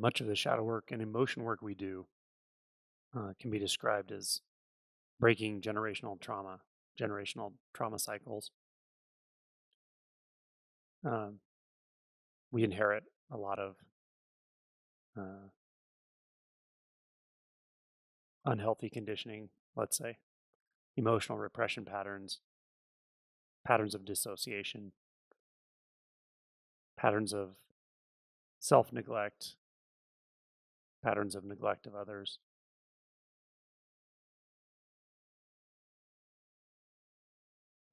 much of the shadow work and emotion work we do can be described as breaking generational trauma cycles. Um, we inherit a lot of uh, unhealthy conditioning, let's say, emotional repression patterns, patterns of dissociation, patterns of self neglect, patterns of neglect of others.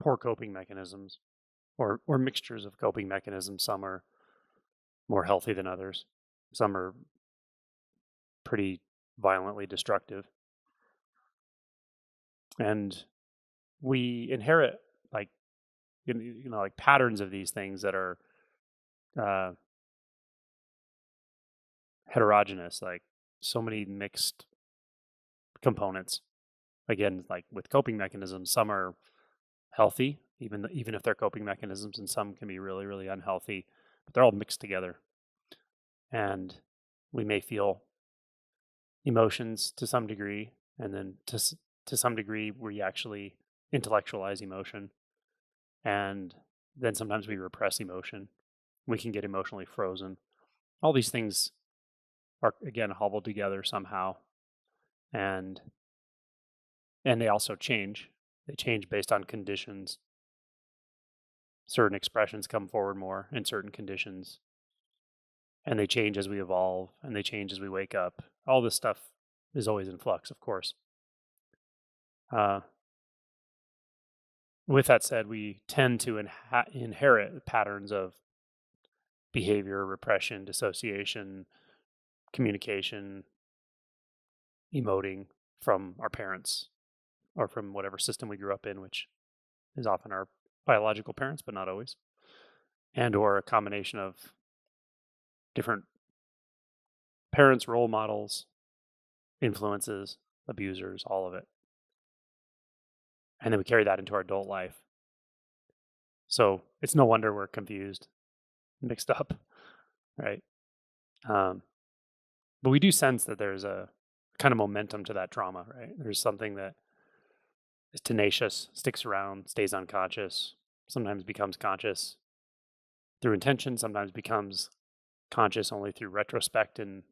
Poor coping mechanisms, or mixtures of coping mechanisms. Some are more healthy than others. Some are pretty violently destructive. And we inherit like like patterns of these things that are uh, heterogeneous, like so many mixed components. Again, like with coping mechanisms, some are healthy, even if they're coping mechanisms, and some can be really, really unhealthy, but they're all mixed together. And we may feel emotions to some degree, and then to some degree, we actually intellectualize emotion, and then sometimes we repress emotion. We can get emotionally frozen. All these things are again hobbled together somehow, and they also change. They change based on conditions. Certain expressions come forward more in certain conditions, and they change as we evolve, and they change as we wake up. All this stuff is always in flux, of course. Uh, with that said, we tend to inherit patterns of behavior, repression, dissociation, communication, emoting from our parents or from whatever system we grew up in, which is often our biological parents, but not always, and or a combination of different parents, role models, influences, abusers, all of it. And then we carry that into our adult life. So it's no wonder we're confused, mixed up, right? But we do sense that there's a kind of momentum to that trauma, right? There's something that is tenacious, sticks around, stays unconscious, sometimes becomes conscious through intention, sometimes becomes conscious only through retrospect and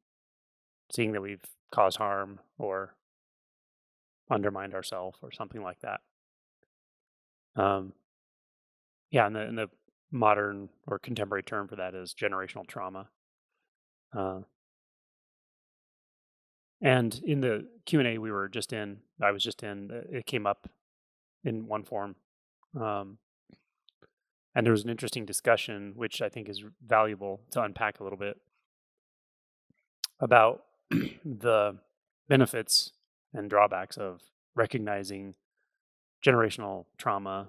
seeing that we've caused harm or undermined ourselves or something like that. Yeah, and the modern or contemporary term for that is generational trauma. And in the Q&A I was just in, it came up in one form. And there was an interesting discussion, which I think is valuable to unpack a little bit, about the benefits and drawbacks of recognizing generational trauma,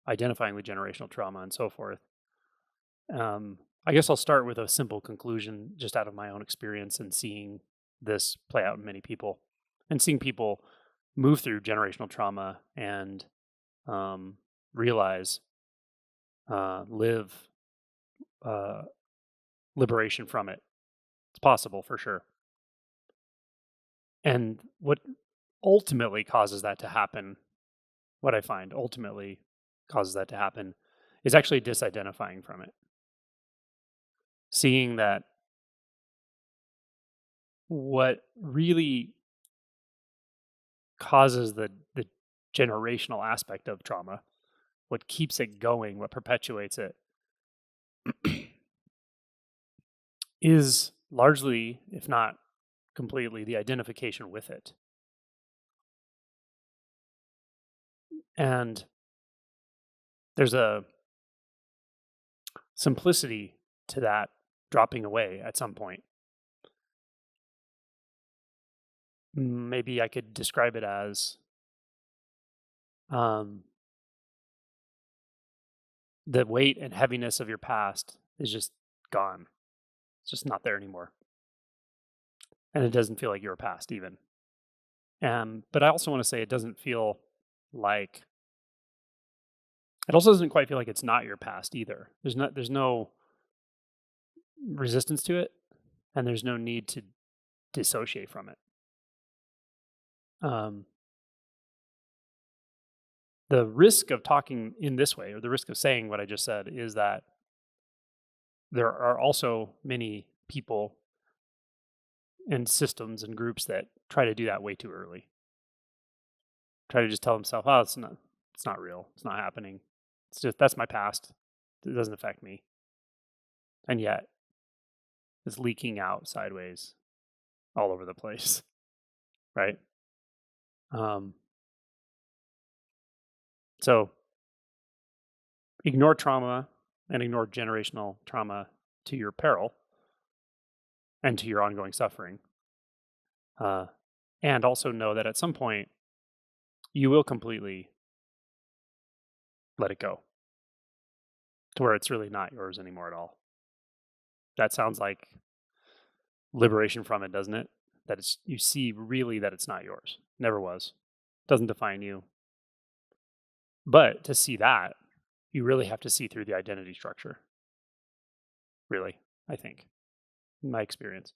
identifying with generational trauma, and so forth. I guess I'll start with a simple conclusion just out of my own experience and seeing this play out in many people and seeing people move through generational trauma and realize, live liberation from it. It's possible for sure. And what ultimately causes that to happen, what I find ultimately causes that to happen, is actually disidentifying from it. Seeing that what really causes the generational aspect of trauma, what keeps it going, what perpetuates it, is largely, if not completely, the identification with it. And there's a simplicity to that dropping away at some point. Maybe I could describe it as the weight and heaviness of your past is just gone. It's just not there anymore. And it doesn't feel like your past even. But I also want to say it doesn't feel like, it also doesn't quite feel like it's not your past either. There's no resistance to it. and there's no need to dissociate from it. The risk of talking in this way, or the risk of saying what I just said, is that there are also many people and systems and groups that try to do that way too early. Try to just tell themselves, "Oh, it's not real. It's not happening. It's just that's my past. It doesn't affect me." And yet, it's leaking out sideways all over the place, right? Um, so ignore trauma and ignore generational trauma to your peril and to your ongoing suffering. And also know that at some point, you will completely let it go to where it's really not yours anymore at all. That sounds like liberation from it, doesn't it? That it's you see really that it's not yours. Never was. Doesn't define you. But to see that, you really have to see through the identity structure. Really, I think, in my experience.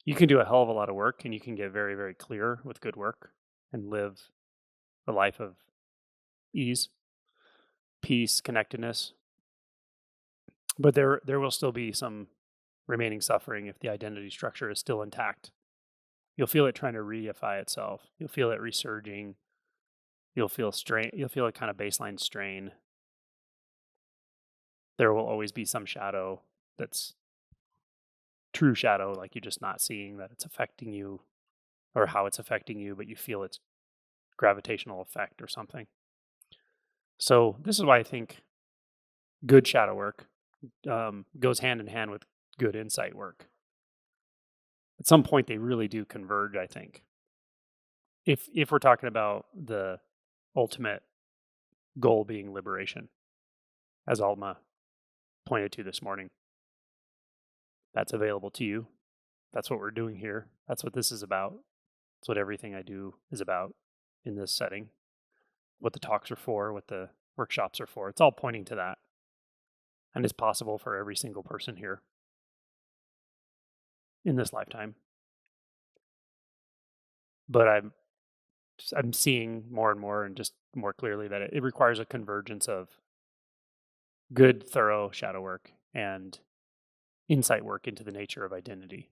You can do a hell of a lot of work and you can get very, very clear with good work and live a life of ease, peace, connectedness. But there will still be some remaining suffering if the identity structure is still intact. You'll feel it trying to reify itself. You'll feel it resurging. You'll feel strain. You'll feel a kind of baseline strain. There will always be some shadow that's true shadow, like you're just not seeing that it's affecting you or how it's affecting you, but you feel its gravitational effect or something. So this is why I think good shadow work goes hand in hand with good insight work. At some point, they really do converge, I think. If we're talking about the ultimate goal being liberation, as Alma pointed to this morning, that's available to you. That's what we're doing here. That's what this is about. That's what everything I do is about in this setting. What the talks are for, what the workshops are for. It's all pointing to that. And it's possible for every single person here in this lifetime. But I'm seeing more and more and just more clearly that it requires a convergence of good, thorough shadow work and insight work into the nature of identity.